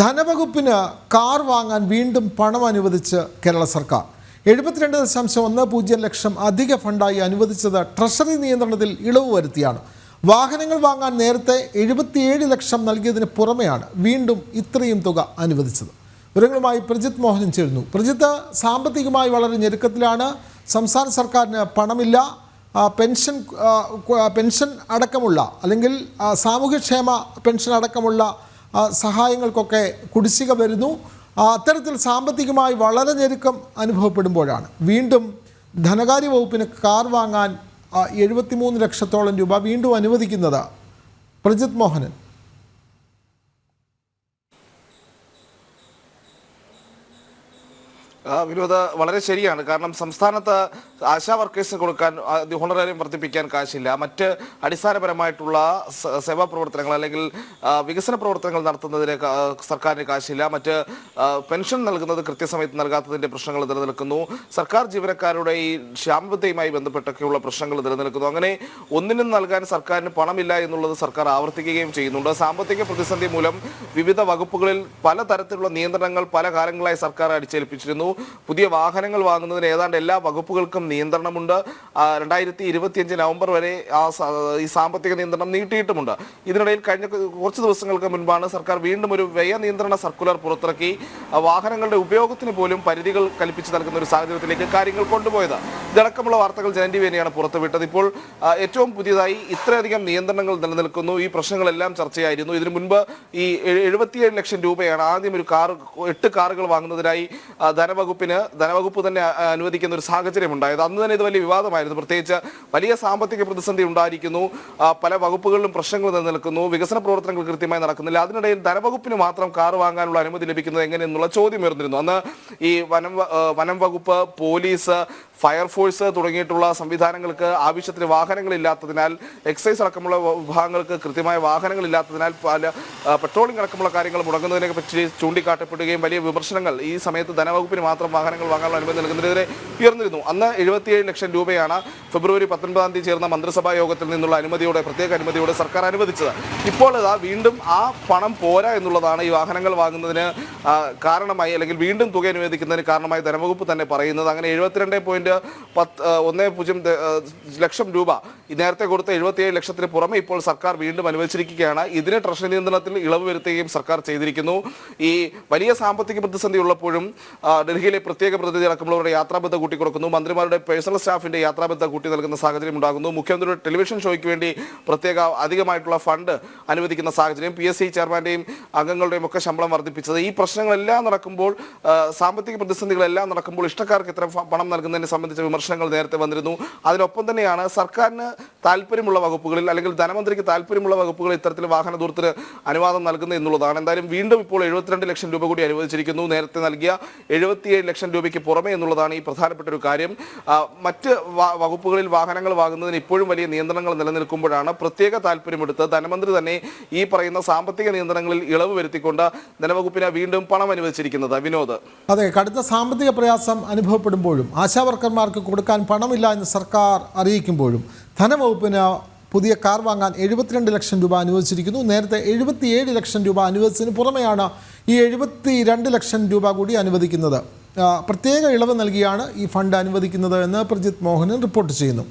ധനവകുപ്പിന് car വാങ്ങാൻ വീണ്ടും പണം അനുവദിച്ച് കേരള സർക്കാർ 72.10 ലക്ഷം അധിക ഫണ്ടായി അനുവദിച്ചത് ട്രഷറി നിയന്ത്രണത്തിൽ ഇളവ് വരുത്തിയാണ്. വാഹനങ്ങൾ വാങ്ങാൻ നേരത്തെ 77 ലക്ഷം നൽകിയതിന് പുറമെയാണ് വീണ്ടും ഇത്രയും തുക അനുവദിച്ചത്. വിവരങ്ങളുമായി പ്രജിത്ത് മോഹനൻ ചേരുന്നു. പ്രജിത്ത്, സാമ്പത്തികമായി വളരെ ഞെരുക്കത്തിലാണ്. സംസ്ഥാന സർക്കാരിന് പണമില്ല. പെൻഷൻ അടക്കമുള്ള അല്ലെങ്കിൽ സാമൂഹ്യക്ഷേമ പെൻഷൻ അടക്കമുള്ള സഹായങ്ങൾക്കൊക്കെ കുടിശ്ശിക വരുന്നു. അത്തരത്തിൽ സാമ്പത്തികമായി വളരെ ഞെരുക്കം അനുഭവപ്പെടുമ്പോഴാണ് വീണ്ടും ധനകാര്യ വകുപ്പിന് കാർ വാങ്ങാൻ 73 ലക്ഷത്തോളം രൂപ വീണ്ടും അനുവദിക്കുന്നത്. പ്രജിത്ത് മോഹനൻ. വിനോദ, വളരെ ശരിയാണ്. കാരണം സംസ്ഥാനത്ത് ആശാ വർക്കേഴ്സിന് കൊടുക്കാൻ ഹോണറേറിയം വർദ്ധിപ്പിക്കാൻ കാശില്ല. മറ്റ് അടിസ്ഥാനപരമായിട്ടുള്ള സേവാ പ്രവർത്തനങ്ങൾ അല്ലെങ്കിൽ വികസന പ്രവർത്തനങ്ങൾ നടത്തുന്നതിന് സർക്കാരിന് കാശില്ല. മറ്റ് പെൻഷൻ നൽകുന്നത് കൃത്യസമയത്ത് നൽകാത്തതിൻ്റെ പ്രശ്നങ്ങൾ നിലനിൽക്കുന്നു. സർക്കാർ ജീവനക്കാരുടെ ഈ ക്ഷാമബദ്ധയുമായി ബന്ധപ്പെട്ടൊക്കെയുള്ള പ്രശ്നങ്ങൾ നിലനിൽക്കുന്നു. അങ്ങനെ ഒന്നിനും നൽകാൻ സർക്കാരിന് പണമില്ല എന്നുള്ളത് സർക്കാർ ആവർത്തിക്കുകയും ചെയ്യുന്നുണ്ട്. സാമ്പത്തിക പ്രതിസന്ധി മൂലം വിവിധ വകുപ്പുകളിൽ പലതരത്തിലുള്ള നിയന്ത്രണങ്ങൾ പല കാലങ്ങളായി സർക്കാർ അടിച്ചേൽപ്പിച്ചിരുന്നു. പുതിയ വാഹനങ്ങൾ വാങ്ങുന്നതിന് ഏതാണ്ട് എല്ലാ വകുപ്പുകൾക്കും നിയന്ത്രണമുണ്ട്. 2025 നവംബർ വരെ ഈ സാമ്പത്തിക നിയന്ത്രണം നീട്ടിയിട്ടുമുണ്ട്. ഇതിനിടയിൽ കഴിഞ്ഞ കുറച്ച് ദിവസങ്ങൾക്ക് മുൻപാണ് സർക്കാർ വീണ്ടും ഒരു വ്യയ നിയന്ത്രണ സർക്കുലർ പുറത്തിറക്കി വാഹനങ്ങളുടെ ഉപയോഗത്തിന് പോലും പരിധികൾ കൽപ്പിച്ച് നൽകുന്ന ഒരു സാഹചര്യത്തിലേക്ക് കാര്യങ്ങൾ കൊണ്ടുപോയത്. ഇതടക്കമുള്ള വാർത്തകൾ ജനൻ ടിവിയാണ് പുറത്തുവിട്ടത്. ഇപ്പോൾ ഏറ്റവും പുതിയതായി ഇത്രയധികം നിയന്ത്രണങ്ങൾ നിലനിൽക്കുന്നു. ഈ പ്രശ്നങ്ങളെല്ലാം ചർച്ചയായിരുന്നു. ഇതിനു മുൻപ് ഈ 77 ലക്ഷം രൂപയാണ് ആദ്യം ഒരു 8 കാറുകൾ വാങ്ങുന്നതിനായി ധനവകുപ്പ് തന്നെ അനുവദിക്കുന്ന ഒരു സാഹചര്യം ഉണ്ടായത്. അന്ന് തന്നെ ഇത് വലിയ വിവാദമായിരുന്നു. പ്രത്യേകിച്ച് വലിയ സാമ്പത്തിക പ്രതിസന്ധി ഉണ്ടായിരിക്കുന്നു. പല വകുപ്പുകളിലും പ്രശ്നങ്ങൾ നിലനിൽക്കുന്നു. വികസന പ്രവർത്തനങ്ങൾ കൃത്യമായി നടക്കുന്നില്ല. അതിനിടയിൽ ധനവകുപ്പിന് മാത്രം കാർ വാങ്ങാനുള്ള അനുമതി ലഭിക്കുന്നത് എങ്ങനെയെന്നുള്ള ചോദ്യം ഉയർന്നിരുന്നു. അന്ന് ഈ വനം വകുപ്പ്, പോലീസ്, ഫയർഫോഴ്സ് തുടങ്ങിയിട്ടുള്ള സംവിധാനങ്ങൾക്ക് ആവശ്യത്തിന് വാഹനങ്ങളില്ലാത്തതിനാൽ, എക്സൈസ് അടക്കമുള്ള വിഭാഗങ്ങൾക്ക് കൃത്യമായ വാഹനങ്ങളില്ലാത്തതിനാൽ പല പെട്രോളിംഗ് അടക്കമുള്ള കാര്യങ്ങൾ മുടങ്ങുന്നതിനെ പറ്റി ചൂണ്ടിക്കാട്ടപ്പെടുകയും വലിയ വിമർശനങ്ങൾ ഈ സമയത്ത് ധനവകുപ്പിന് മാത്രം വാഹനങ്ങൾ വാങ്ങാനുള്ള അനുമതി നൽകുന്നതിനെതിരെ ഉയർന്നിരുന്നു. അന്ന് 77 ലക്ഷം രൂപയാണ് ഫെബ്രുവരി 19 ചേർന്ന മന്ത്രിസഭാ യോഗത്തിൽ നിന്നുള്ള പ്രത്യേക അനുമതിയോടെ സർക്കാർ അനുവദിച്ചത്. ഇപ്പോൾ വീണ്ടും ആ പണം പോരാ എന്നുള്ളതാണ് ഈ വാഹനങ്ങൾ വാങ്ങുന്നതിന് കാരണമായി, അല്ലെങ്കിൽ വീണ്ടും തുക അനുവദിക്കുന്നതിന് കാരണമായി ധനവകുപ്പ് തന്നെ പറയുന്നത്. അങ്ങനെ 72.10 ലക്ഷം രൂപ നേരത്തെ കൊടുത്ത 77 ലക്ഷത്തിന് പുറമെ ഇപ്പോൾ സർക്കാർ വീണ്ടും അനുവദിച്ചിരിക്കുകയാണ്. ഇതിന് ട്രഷറി നിയന്ത്രണത്തിൽ ഇളവ് വരുത്തുകയും സർക്കാർ ചെയ്തിരിക്കുന്നു. ഈ വലിയ സാമ്പത്തിക പ്രതിസന്ധി ഉള്ളപ്പോഴും ഡൽഹിയിലെ പ്രത്യേക പ്രതിനിധി അടക്കമുള്ളവരുടെ യാത്രാബദ്ധ കൂട്ടിക്കൊടുക്കുന്നു. മന്ത്രിമാരുടെ പേഴ്സണൽ സ്റ്റാഫിന്റെ യാത്രാബദ്ധ കൂട്ടി നൽകുന്ന സാഹചര്യം ഉണ്ടാകുന്നു. മുഖ്യമന്ത്രിയുടെ ടെലിവിഷൻ ഷോയ്ക്ക് വേണ്ടി പ്രത്യേക അധികമായിട്ടുള്ള ഫണ്ട് അനുവദിക്കുന്ന സാഹചര്യം, PSC ചെയർമാന്റെയും അംഗങ്ങളുടെയും ഒക്കെ ശമ്പളം വർദ്ധിപ്പിച്ചത്, ഈ പ്രശ്നങ്ങളെല്ലാം നടക്കുമ്പോൾ, സാമ്പത്തിക പ്രതിസന്ധികളെല്ലാം നടക്കുമ്പോൾ ഇഷ്ടക്കാർക്ക് ഇത്തരം പണം നൽകുന്നതിനെ സംബന്ധിച്ച വിമർശനങ്ങൾ നേരത്തെ വന്നിരുന്നു. അതിനൊപ്പം തന്നെയാണ് സർക്കാരിന് താല്പര്യമുള്ള വകുപ്പുകളിൽ അല്ലെങ്കിൽ ധനമന്ത്രിക്ക് താല്പര്യമുള്ള വകുപ്പുകളിൽ ഇത്തരത്തിൽ വാഹന ദൂരത്തിന് അനുവാദം നൽകുന്നത് എന്നുള്ളതാണ്. എന്തായാലും വീണ്ടും ഇപ്പോൾ 72 ലക്ഷം രൂപ കൂടി അനുവദിച്ചിരിക്കുന്നു. നേരത്തെ നൽകിയ 77 ലക്ഷം രൂപയ്ക്ക് പുറമെ എന്നുള്ളതാണ് ഈ പ്രധാനപ്പെട്ട ഒരു കാര്യം. മറ്റ് വകുപ്പുകളിൽ വാഹനങ്ങൾ വാങ്ങുന്നതിന് ഇപ്പോഴും വലിയ നിയന്ത്രണങ്ങൾ നിലനിൽക്കുമ്പോഴാണ് പ്രത്യേക താല്പര്യമെടുത്ത് ധനമന്ത്രി തന്നെ ഈ പറയുന്ന സാമ്പത്തിക നിയന്ത്രണങ്ങളിൽ ഇളവ് വരുത്തിക്കൊണ്ട് ധനവകുപ്പിന് വീണ്ടും പണം അനുവദിച്ചിരിക്കുന്നത്. വിനോദ്, അതെ, കടുത്ത സാമ്പത്തിക പ്രയാസം അനുഭവപ്പെടുമ്പോഴും ആശാവർക്കർമാർക്ക് കൊടുക്കാൻ പണമില്ല എന്ന് സർക്കാർ അറിയിക്കുമ്പോഴും ധനവകുപ്പിന് പുതിയ കാർ വാങ്ങാൻ 72 ലക്ഷം രൂപ അനുവദിച്ചിരിക്കുന്നു. നേരത്തെ 77 ലക്ഷം രൂപ അനുവദിച്ചതിന് പുറമെയാണ് ഈ 72 ലക്ഷം രൂപ കൂടി അനുവദിക്കുന്നത്. പ്രത്യേക ഇളവ് നൽകിയാണ് ഈ ഫണ്ട് അനുവദിക്കുന്നത് എന്ന് പ്രജിത്ത് മോഹനൻ റിപ്പോർട്ട് ചെയ്യുന്നു.